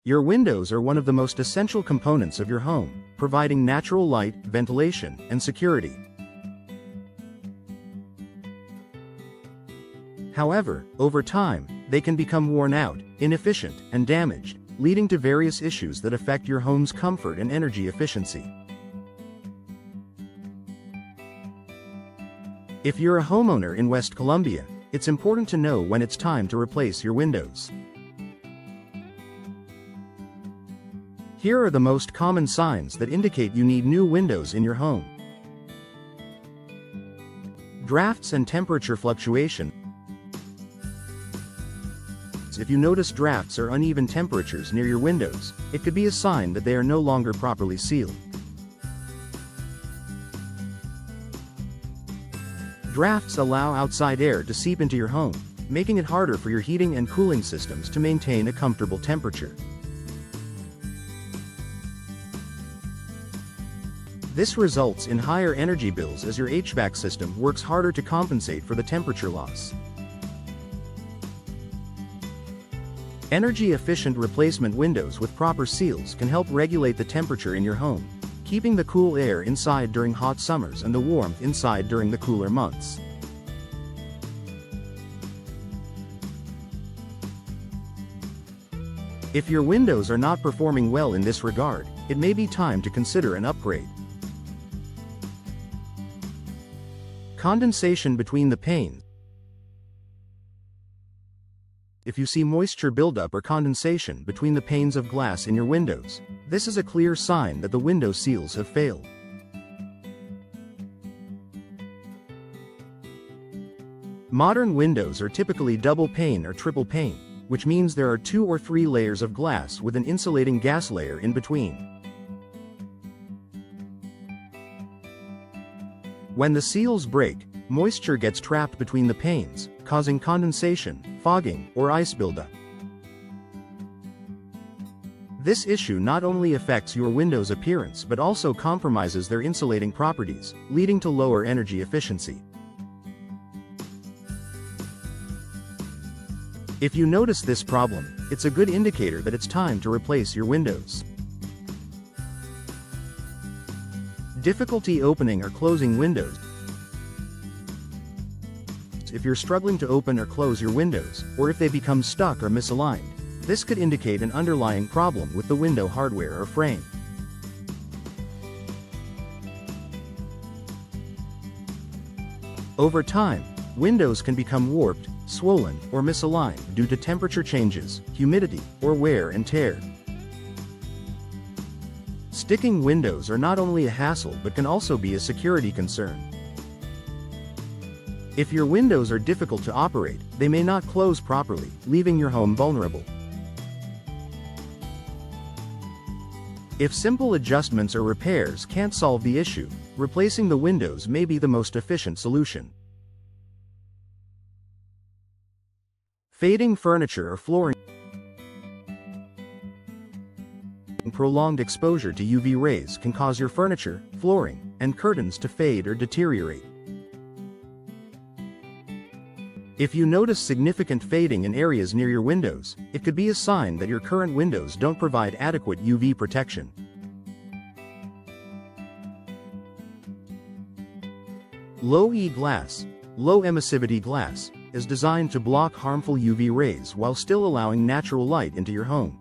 Your windows are one of the most essential components of your home, providing natural light, ventilation, and security. However, over time, they can become worn out, inefficient, and damaged, leading to various issues that affect your home's comfort and energy efficiency. If you're a homeowner in West Columbia, it's important to know when it's time to replace your windows. Here are the most common signs that indicate you need new windows in your home. Drafts and temperature fluctuation. If you notice drafts or uneven temperatures near your windows, it could be a sign that they are no longer properly sealed. Drafts allow outside air to seep into your home, making it harder for your heating and cooling systems to maintain a comfortable temperature. This results in higher energy bills as your HVAC system works harder to compensate for the temperature loss. Energy-efficient replacement windows with proper seals can help regulate the temperature in your home, keeping the cool air inside during hot summers and the warmth inside during the cooler months. If your windows are not performing well in this regard, it may be time to consider an upgrade. Condensation between the panes. If you see moisture buildup or condensation between the panes of glass in your windows, this is a clear sign that the window seals have failed. Modern windows are typically double pane or triple pane, which means there are 2 or 3 layers of glass with an insulating gas layer in between. When the seals break, moisture gets trapped between the panes, causing condensation, fogging, or ice buildup. This issue not only affects your window's appearance but also compromises their insulating properties, leading to lower energy efficiency. If you notice this problem, it's a good indicator that it's time to replace your windows. Difficulty opening or closing windows. If you're struggling to open or close your windows, or if they become stuck or misaligned, this could indicate an underlying problem with the window hardware or frame. Over time, windows can become warped, swollen, or misaligned due to temperature changes, humidity, or wear and tear. Sticking windows are not only a hassle but can also be a security concern. If your windows are difficult to operate, they may not close properly, leaving your home vulnerable. If simple adjustments or repairs can't solve the issue, replacing the windows may be the most efficient solution. Fading furniture or flooring. Prolonged exposure to UV rays can cause your furniture, flooring, and curtains to fade or deteriorate. If you notice significant fading in areas near your windows, it could be a sign that your current windows don't provide adequate UV protection. Low-E glass, low emissivity glass, is designed to block harmful UV rays while still allowing natural light into your home.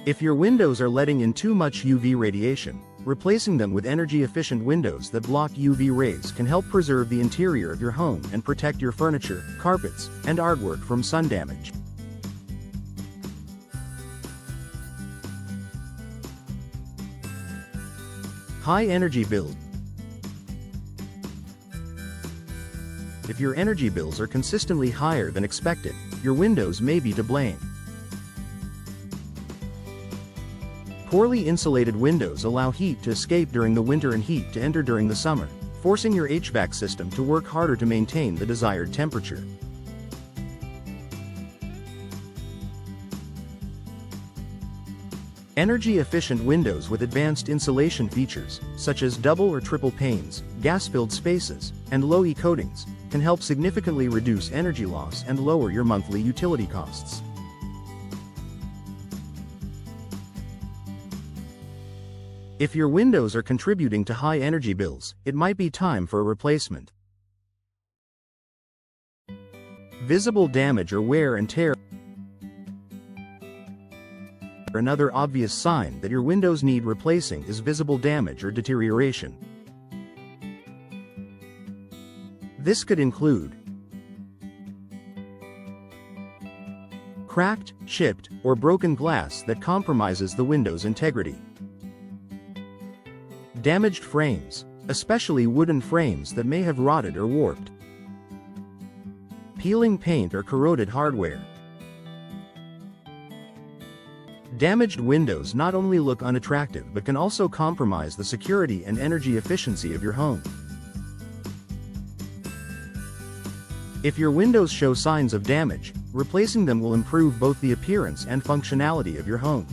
If your windows are letting in too much UV radiation, replacing them with energy-efficient windows that block UV rays can help preserve the interior of your home and protect your furniture, carpets, and artwork from sun damage. High energy bills. If your energy bills are consistently higher than expected, your windows may be to blame. Poorly insulated windows allow heat to escape during the winter and heat to enter during the summer, forcing your HVAC system to work harder to maintain the desired temperature. Energy-efficient windows with advanced insulation features, such as double or triple panes, gas-filled spaces, and low-E coatings, can help significantly reduce energy loss and lower your monthly utility costs. If your windows are contributing to high energy bills, it might be time for a replacement. Visible damage or wear and tear. Another obvious sign that your windows need replacing is visible damage or deterioration. This could include cracked, chipped, or broken glass that compromises the window's integrity. Damaged frames, especially wooden frames that may have rotted or warped. Peeling paint or corroded hardware. Damaged windows not only look unattractive but can also compromise the security and energy efficiency of your home. If your windows show signs of damage, replacing them will improve both the appearance and functionality of your home.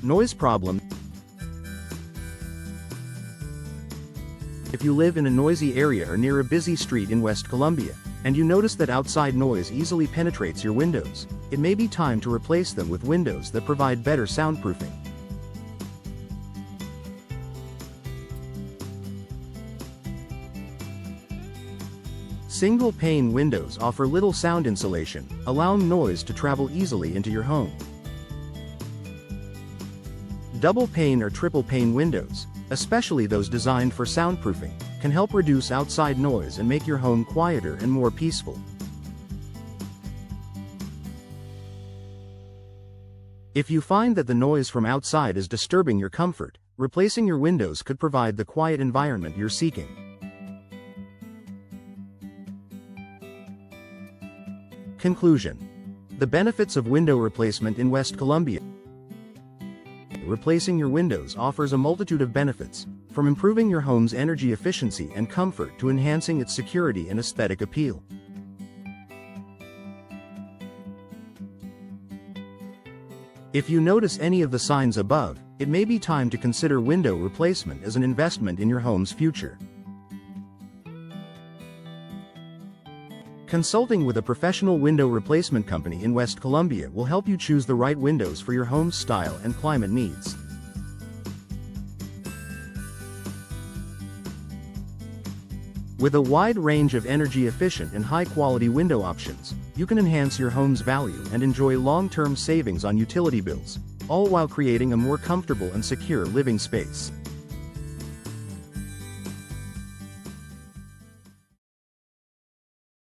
Noise problem. If you live in a noisy area or near a busy street in West Columbia, and you notice that outside noise easily penetrates your windows, it may be time to replace them with windows that provide better soundproofing. Single-pane windows offer little sound insulation, allowing noise to travel easily into your home. Double-pane or triple-pane windows, especially those designed for soundproofing, can help reduce outside noise and make your home quieter and more peaceful. If you find that the noise from outside is disturbing your comfort, replacing your windows could provide the quiet environment you're seeking. Conclusion. The benefits of window replacement in West Columbia. Replacing your windows offers a multitude of benefits, from improving your home's energy efficiency and comfort to enhancing its security and aesthetic appeal. If you notice any of the signs above, it may be time to consider window replacement as an investment in your home's future. Consulting with a professional window replacement company in West Columbia will help you choose the right windows for your home's style and climate needs. With a wide range of energy-efficient and high-quality window options, you can enhance your home's value and enjoy long-term savings on utility bills, all while creating a more comfortable and secure living space.